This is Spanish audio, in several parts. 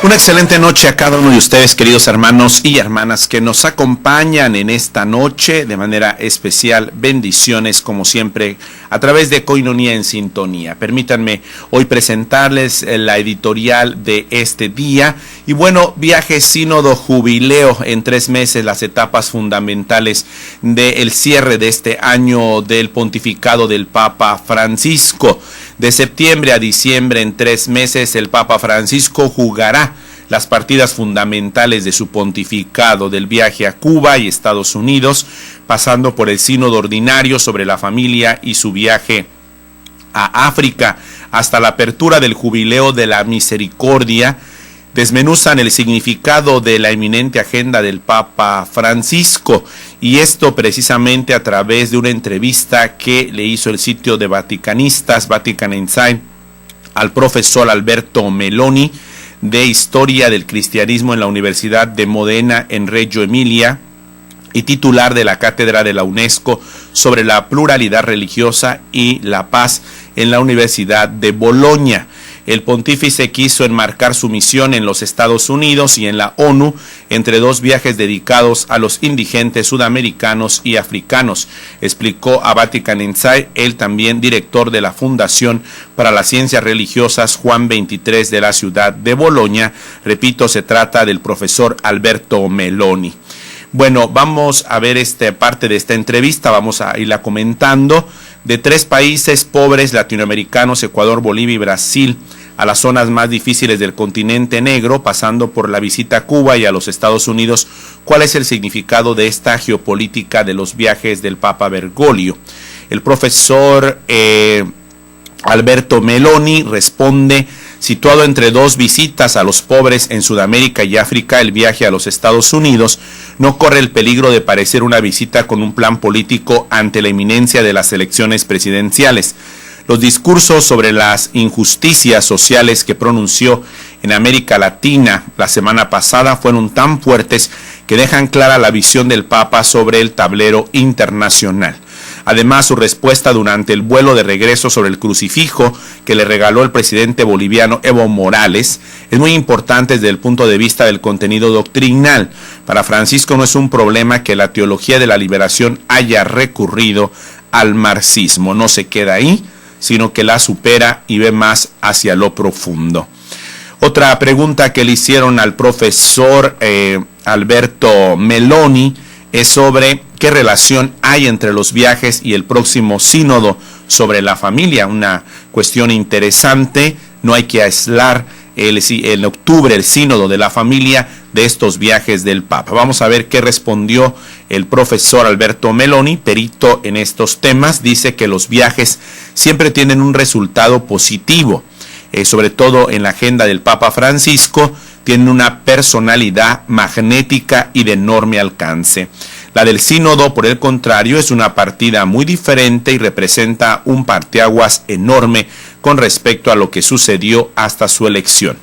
Una excelente noche a cada uno de ustedes, queridos hermanos y hermanas que nos acompañan en esta noche de manera especial. Bendiciones, como siempre, a través de Koinonia en Sintonía. Permítanme hoy presentarles la editorial de este día. Y bueno, viaje, sínodo, jubileo en 3 meses, las etapas fundamentales del cierre de este año del pontificado del Papa Francisco. De septiembre a diciembre, en 3 meses, el Papa Francisco jugará las partidas fundamentales de su pontificado, del viaje a Cuba y Estados Unidos, pasando por el sínodo ordinario sobre la familia y su viaje a África, hasta la apertura del jubileo de la misericordia. Desmenuzan el significado de la eminente agenda del Papa Francisco, y esto precisamente a través de una entrevista que le hizo el sitio de Vaticanistas, Vatican Insight, al profesor Alberto Meloni, de Historia del Cristianismo en la Universidad de Modena en Reggio Emilia y titular de la Cátedra de la UNESCO sobre la pluralidad religiosa y la paz en la Universidad de Bolonia. El pontífice quiso enmarcar su misión en los Estados Unidos y en la ONU entre 2 viajes dedicados a los indigentes sudamericanos y africanos, explicó a Vatican Insight, él también director de la Fundación para las Ciencias Religiosas Juan XXIII de la ciudad de Bolonia. Repito, se trata del profesor Alberto Meloni. Bueno, vamos a ver parte de esta entrevista, vamos a irla comentando. De 3 países pobres latinoamericanos, Ecuador, Bolivia y Brasil, a las zonas más difíciles del continente negro, pasando por la visita a Cuba y a los Estados Unidos, ¿cuál es el significado de esta geopolítica de los viajes del Papa Bergoglio? El profesor Alberto Meloni responde: situado entre 2 visitas a los pobres en Sudamérica y África, el viaje a los Estados Unidos no corre el peligro de parecer una visita con un plan político ante la inminencia de las elecciones presidenciales. Los discursos sobre las injusticias sociales que pronunció en América Latina la semana pasada fueron tan fuertes que dejan clara la visión del Papa sobre el tablero internacional. Además, su respuesta durante el vuelo de regreso sobre el crucifijo que le regaló el presidente boliviano Evo Morales es muy importante desde el punto de vista del contenido doctrinal. Para Francisco no es un problema que la teología de la liberación haya recurrido al marxismo. No se queda ahí, sino que la supera y ve más hacia lo profundo. Otra pregunta que le hicieron al profesor Alberto Meloni es sobre qué relación hay entre los viajes y el próximo sínodo sobre la familia. Una cuestión interesante. No hay que aislar en octubre el sínodo de la familia de estos viajes del Papa. Vamos a ver qué respondió el profesor Alberto Meloni, perito en estos temas. Dice que los viajes siempre tienen un resultado positivo, sobre todo en la agenda del Papa Francisco. Tienen una personalidad magnética y de enorme alcance. La del sínodo, por el contrario, es una partida muy diferente y representa un parteaguas enorme con respecto a lo que sucedió hasta su elección.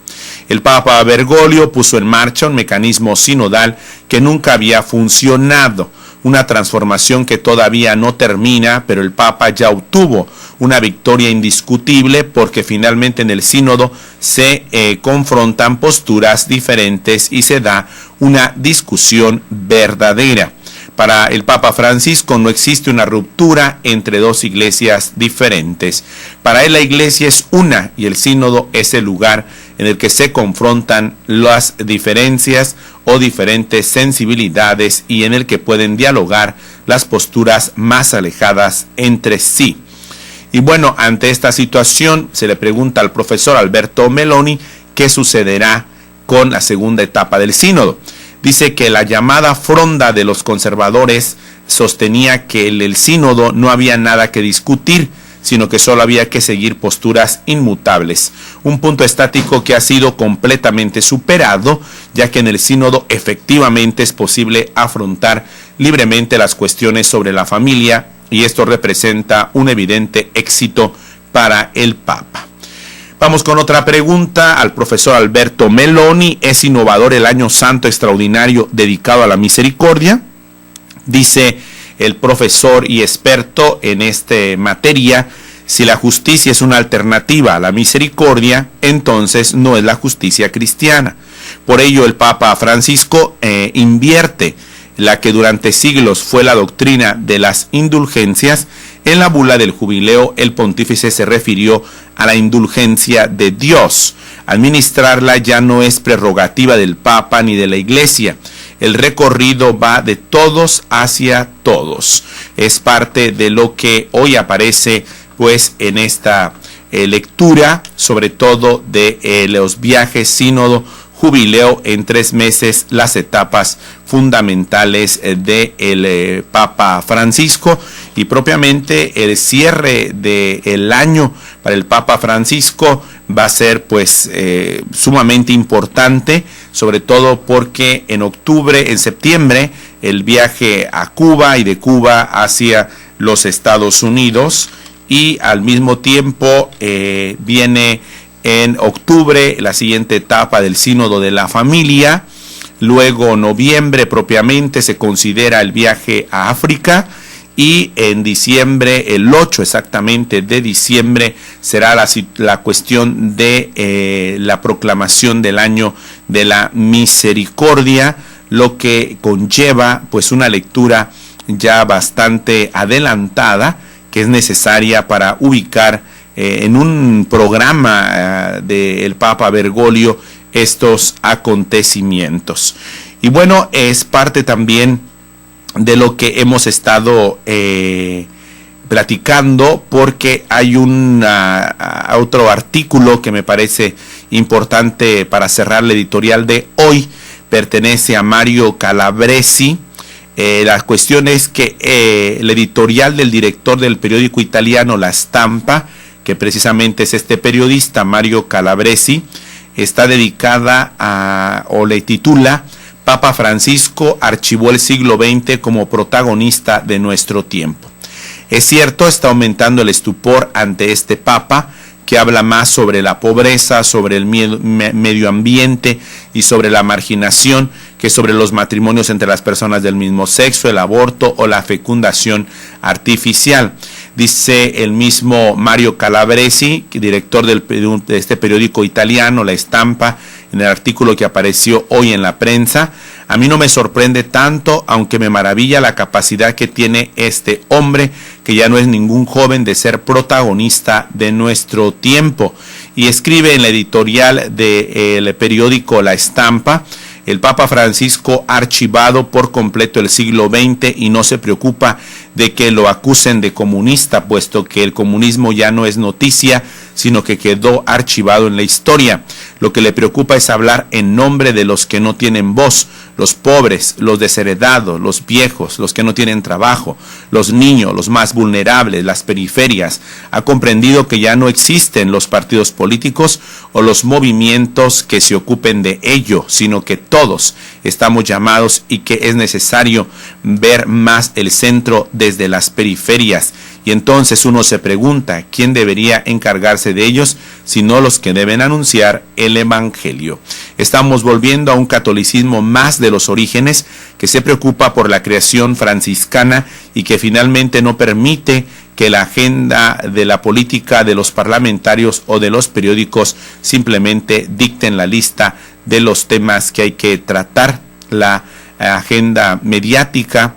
El Papa Bergoglio puso en marcha un mecanismo sinodal que nunca había funcionado, una transformación que todavía no termina, pero el Papa ya obtuvo una victoria indiscutible porque finalmente en el sínodo se confrontan posturas diferentes y se da una discusión verdadera. Para el Papa Francisco no existe una ruptura entre 2 iglesias diferentes. Para él la iglesia es una y el sínodo es el lugar en el que se confrontan las diferencias o diferentes sensibilidades y en el que pueden dialogar las posturas más alejadas entre sí. Y bueno, ante esta situación se le pregunta al profesor Alberto Meloni qué sucederá con la segunda etapa del sínodo. Dice que la llamada fronda de los conservadores sostenía que en el sínodo no había nada que discutir, sino que solo había que seguir posturas inmutables. Un punto estático que ha sido completamente superado, ya que en el sínodo efectivamente es posible afrontar libremente las cuestiones sobre la familia, y esto representa un evidente éxito para el Papa. Vamos con otra pregunta al profesor Alberto Meloni. ¿Es innovador el Año Santo Extraordinario dedicado a la misericordia? Dice el profesor y experto en esta materia: Si la justicia es una alternativa a la misericordia, entonces no es la justicia cristiana. Por ello el Papa Francisco invierte la que durante siglos fue la doctrina de las indulgencias. En la bula del jubileo, el pontífice se refirió a la indulgencia de Dios. Administrarla ya no es prerrogativa del Papa ni de la Iglesia. El recorrido va de todos hacia todos. Es parte de lo que hoy aparece pues en esta lectura, sobre todo de los viajes sínodo jubileo en 3 meses, las etapas fundamentales del Papa Francisco, y propiamente el cierre del año para el Papa Francisco va a ser pues sumamente importante, sobre todo porque en septiembre, el viaje a Cuba y de Cuba hacia los Estados Unidos, y al mismo tiempo viene en octubre la siguiente etapa del Sínodo de la Familia. Luego noviembre propiamente se considera el viaje a África, y en diciembre, el 8 exactamente de diciembre, será la cuestión de la proclamación del año de la misericordia, lo que conlleva pues una lectura ya bastante adelantada que es necesaria para ubicar en un programa del Papa Bergoglio estos acontecimientos. Y bueno, es parte también de lo que hemos estado platicando, porque hay otro artículo que me parece importante para cerrar la editorial de hoy. Pertenece a Mario Calabresi. La cuestión es que el editorial del director del periódico italiano La Stampa, que precisamente es este periodista, Mario Calabresi, está dedicada o le titula Papa Francisco archivó el siglo XX como protagonista de nuestro tiempo. Es cierto, está aumentando el estupor ante este Papa, que habla más sobre la pobreza, sobre el medio ambiente y sobre la marginación que sobre los matrimonios entre las personas del mismo sexo, el aborto o la fecundación artificial. Dice el mismo Mario Calabresi, director de este periódico italiano, La Stampa, en el artículo que apareció hoy en la prensa: a mí no me sorprende tanto, aunque me maravilla la capacidad que tiene este hombre, que ya no es ningún joven, de ser protagonista de nuestro tiempo. Y escribe en la editorial del periódico La Stampa: el Papa Francisco ha archivado por completo el siglo XX y no se preocupa de que lo acusen de comunista, puesto que el comunismo ya no es noticia, sino que quedó archivado en la historia. Lo que le preocupa es hablar en nombre de los que no tienen voz, los pobres, los desheredados, los viejos, los que no tienen trabajo, los niños, los más vulnerables, las periferias. Ha comprendido que ya no existen los partidos políticos o los movimientos que se ocupen de ello, sino que todos estamos llamados y que es necesario ver más el centro desde las periferias. Y entonces uno se pregunta, ¿quién debería encargarse de ellos, sino los que deben anunciar el Evangelio? Estamos volviendo a un catolicismo más de los orígenes, que se preocupa por la creación franciscana y que finalmente no permite que la agenda de la política de los parlamentarios o de los periódicos simplemente dicten la lista de los temas que hay que tratar. La agenda mediática,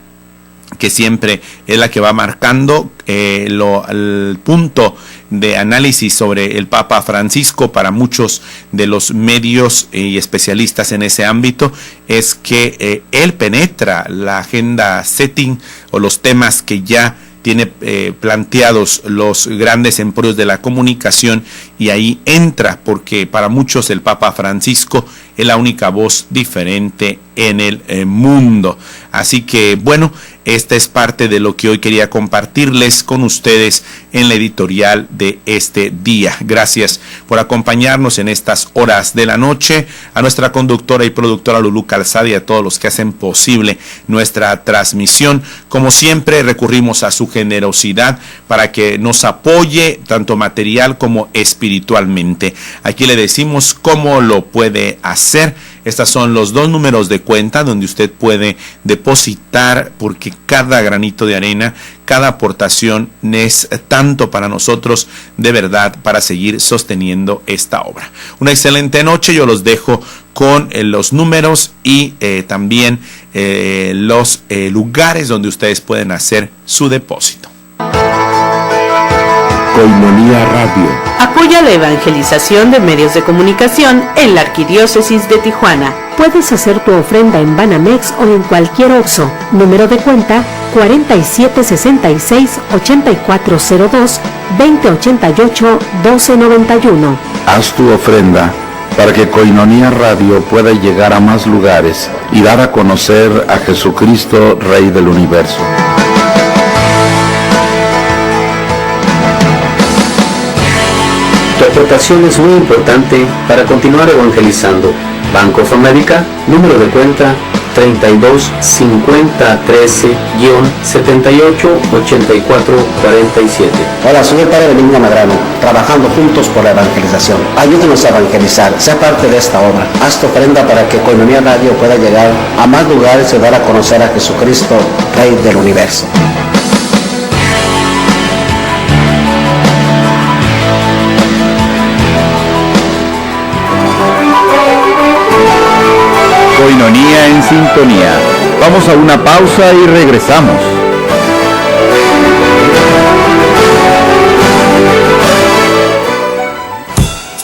que siempre es la que va marcando el punto de análisis sobre el Papa Francisco para muchos de los medios y especialistas en ese ámbito, es que él penetra la agenda setting o los temas que ya tiene planteados los grandes emporios de la comunicación, y ahí entra, porque para muchos el Papa Francisco es la única voz diferente en el mundo. Así que bueno, esta es parte de lo que hoy quería compartirles con ustedes en la editorial de este día. Gracias por acompañarnos en estas horas de la noche, a nuestra conductora y productora Lulú Calzada y a todos los que hacen posible nuestra transmisión. Como siempre, recurrimos a su generosidad para que nos apoye tanto material como espiritualmente. Aquí le decimos cómo lo puede hacer Estos son los dos números de cuenta donde usted puede depositar, porque cada granito de arena, cada aportación es tanto para nosotros, de verdad, para seguir sosteniendo esta obra. Una excelente noche. Yo los dejo con los números y también los lugares donde ustedes pueden hacer su depósito. Koinonia Radio. Apoya la evangelización de medios de comunicación en la Arquidiócesis de Tijuana. Puedes hacer tu ofrenda en Banamex o en cualquier OXXO. Número de cuenta 4766-8402-2088-1291. Haz tu ofrenda para que Koinonia Radio pueda llegar a más lugares y dar a conocer a Jesucristo, Rey del Universo. Tu aportación es muy importante para continuar evangelizando. Banco of America, número de cuenta 32 50 13 78 84 47. Hola, soy el padre Benigno Medrano, trabajando juntos por la evangelización. Ayúdenos a evangelizar, sea parte de esta obra. Haz tu ofrenda para que Koinonia Radio pueda llegar a más lugares y dar a conocer a Jesucristo, Rey del Universo. Koinonia en sintonía. Vamos a una pausa y regresamos.